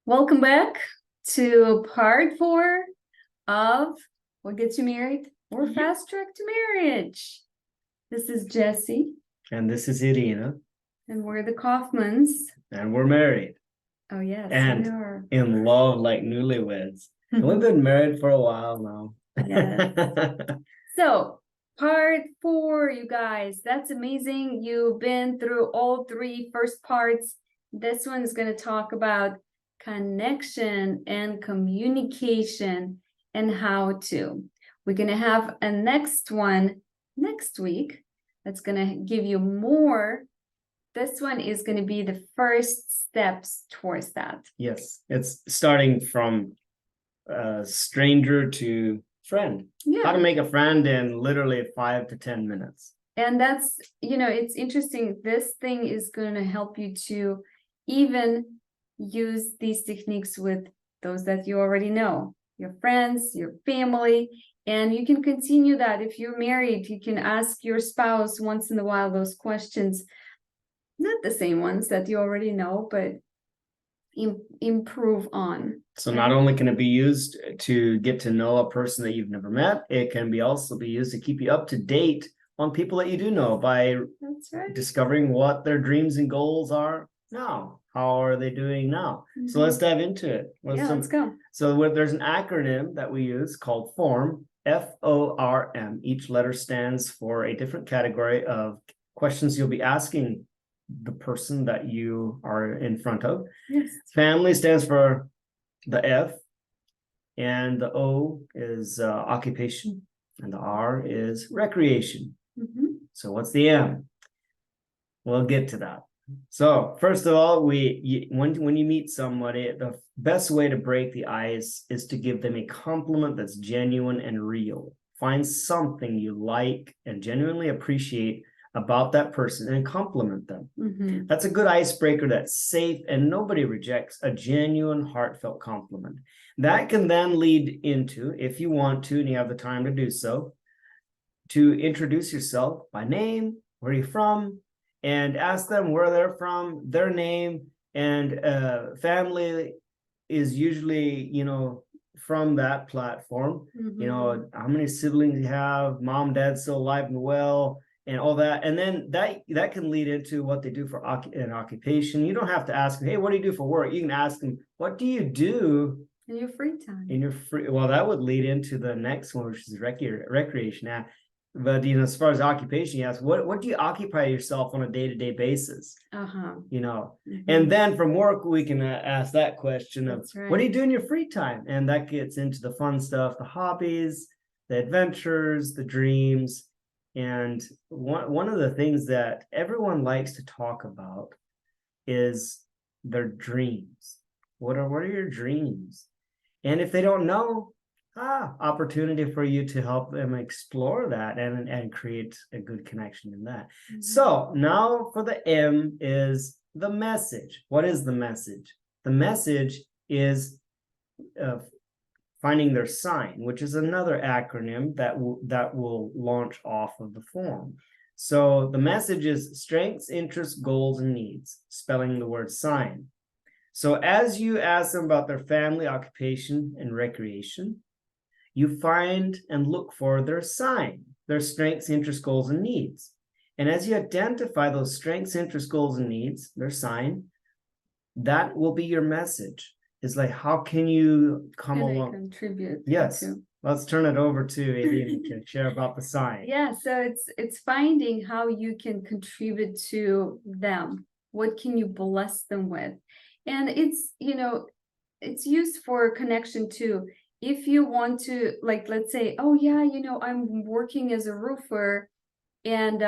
Welcome back to part 4 of What Gets You Married or Fast Track to Marriage. This is Jessie. And this is Irina. And we're the Kaufmans. And we're married. Oh, yes, and we are. In love like newlyweds. And we've been married for a while now. Yes. So, part 4, you guys. That's amazing. You've been through all 3 first parts. This one is going to talk about connection and communication and how to. We're going to have a next one next week that's going to give you more. This one is going to be the first steps towards that. Yes, it's starting from stranger to friend. Yeah. How to make a friend in literally 5 to 10 minutes. And that's, it's interesting. This thing is going to help you to even use these techniques with those that you already know, your friends, your family, and you can continue that. If you're married, you can ask your spouse once in a while those questions, not the same ones that you already know, but improve on. So not only can it be used to get to know a person that you've never met, it can be also be used to keep you up to date on people that you do know by discovering what their dreams and goals are now. How are they doing now? Mm-hmm. So let's dive into it. Let's go. So there's an acronym that we use called F.O.R.M, F-O-R-M. Each letter stands for a different category of questions you'll be asking the person that you are in front of. Yes. Family stands for the F, and the O is occupation, and the R is recreation. Mm-hmm. So what's the M? We'll get to that. So first of all, when you meet somebody, the best way to break the ice is to give them a compliment that's genuine and real. Find something you like and genuinely appreciate about that person and compliment them. Mm-hmm. That's a good icebreaker that's safe, and nobody rejects a genuine, heartfelt compliment. That can then lead into, if you want to and you have the time to do so, to introduce yourself by name, where you're from, and ask them where they're from, their name, and family is usually, from that platform. Mm-hmm. How many siblings you have, mom, dad still alive and well, and all that. And then that can lead into what they do for an occupation. You don't have to ask them, hey, what do you do for work? You can ask them, what do you do in your free time? Well, that would lead into the next one, which is recreation. But as far as occupation, you ask, what do you occupy yourself on a day-to-day basis? Mm-hmm. And then from work, we can ask that question of, right. What do you do in your free time? And that gets into the fun stuff, the hobbies, the adventures, the dreams. And one of the things that everyone likes to talk about is their dreams. What are your dreams? And if they don't know, opportunity for you to help them explore that and create a good connection in that. Mm-hmm. So now for the M is the message. What is the message? The message is finding their sign, which is another acronym that will launch off of the form. So the message is strengths, interests, goals, and needs, spelling the word sign. So as you ask them about their family, occupation, and recreation, you find and look for their sign, their strengths, interests, goals, and needs. And as you identify those strengths, interests, goals, and needs, their sign, that will be your message. It's like, how can you come along? Contribute. Yes. Let's turn it over to Irina to share about the sign. Yeah, so it's finding how you can contribute to them. What can you bless them with? And it's, it's used for connection too. If you want to, like, let's say, oh yeah, I'm working as a roofer, and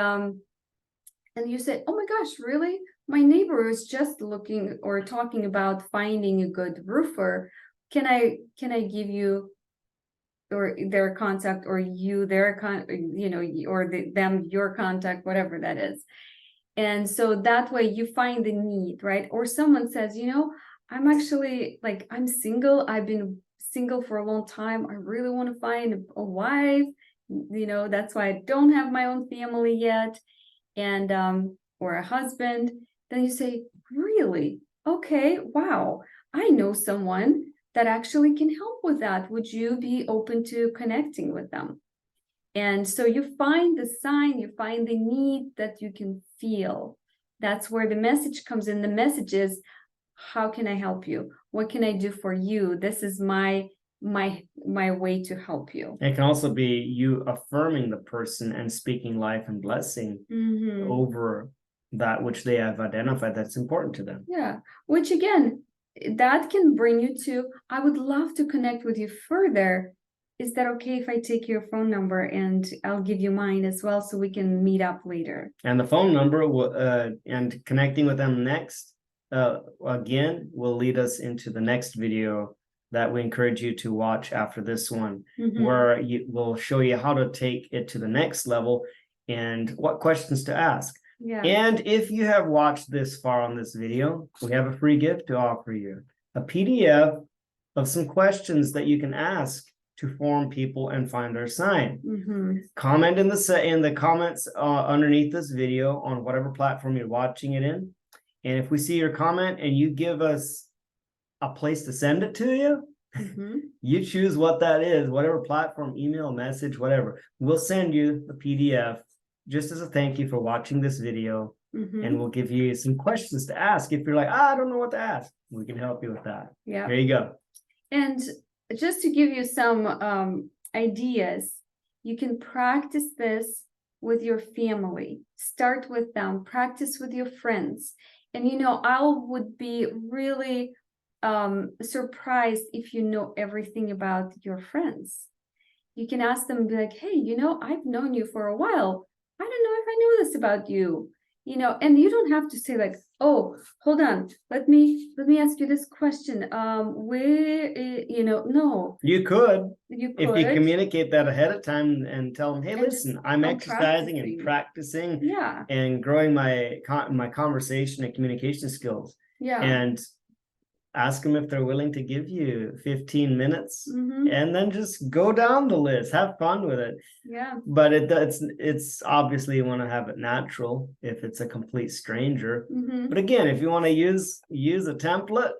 you say, oh my gosh, really? My neighbor is just looking or talking about finding a good roofer. Can I give you or their contact, or you their or them your contact, whatever that is. And so that way you find the need, right? Or someone says, I'm actually I'm single. I've been single for a long time. I really want to find a wife. That's why I don't have my own family yet, and or a husband. Then you say, really? Okay, wow. I know someone that actually can help with that. Would you be open to connecting with them? And so you find the sign, you find the need that you can feel. That's where the message comes in. The message is, how can I help you? What can I do for you? This is my way to help you. It can also be you affirming the person and speaking life and blessing over that which they have identified that's important to them. Yeah, which again, that can bring you to, I would love to connect with you further. Is that okay if I take your phone number and I'll give you mine as well so we can meet up later? And the phone number will, and connecting with them next, again, will lead us into the next video that we encourage you to watch after this one, where we'll show you how to take it to the next level and what questions to ask. Yeah. And if you have watched this far on this video, we have a free gift to offer you, a PDF of some questions that you can ask to form people and find their sign. Comment in the comments underneath this video on whatever platform you're watching it in. And if we see your comment and you give us a place to send it to you, you choose what that is, whatever platform, email, message, whatever. We'll send you the PDF just as a thank you for watching this video. And we'll give you some questions to ask. If you're like, I don't know what to ask, we can help you with that. Yeah. There you go. And just to give you some ideas, you can practice this with your family. Start with them, practice with your friends. And I would be really surprised if you know everything about your friends. You can ask them, be like, hey, I've known you for a while. I don't know if I know this about you. And you don't have to say like, oh, hold on, let me ask you this question. No. You could. You if could. you communicate that ahead of time and tell them, hey, And listen, I'm exercising and practicing Yeah. and growing my conversation and communication skills. Yeah. And ask them if they're willing to give you 15 minutes and then just go down the list, have fun with it. Yeah. But it's obviously you want to have it natural if it's a complete stranger. But again, if you want to use a template,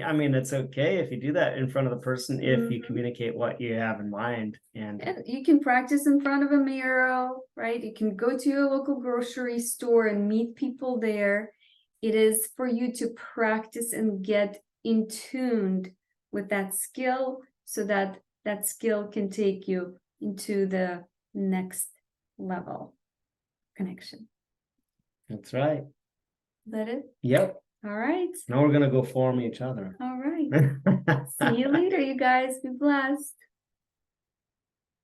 I mean, it's okay if you do that in front of the person, if you communicate what you have in mind. And you can practice in front of a mirror, right? You can go to your local grocery store and meet people there. It is for you to practice and get in tuned with that skill so that that skill can take you into the next level connection. That's right. Is that it? Yep. All right. Now we're going to go form each other. All right. See you later, you guys. Be blessed.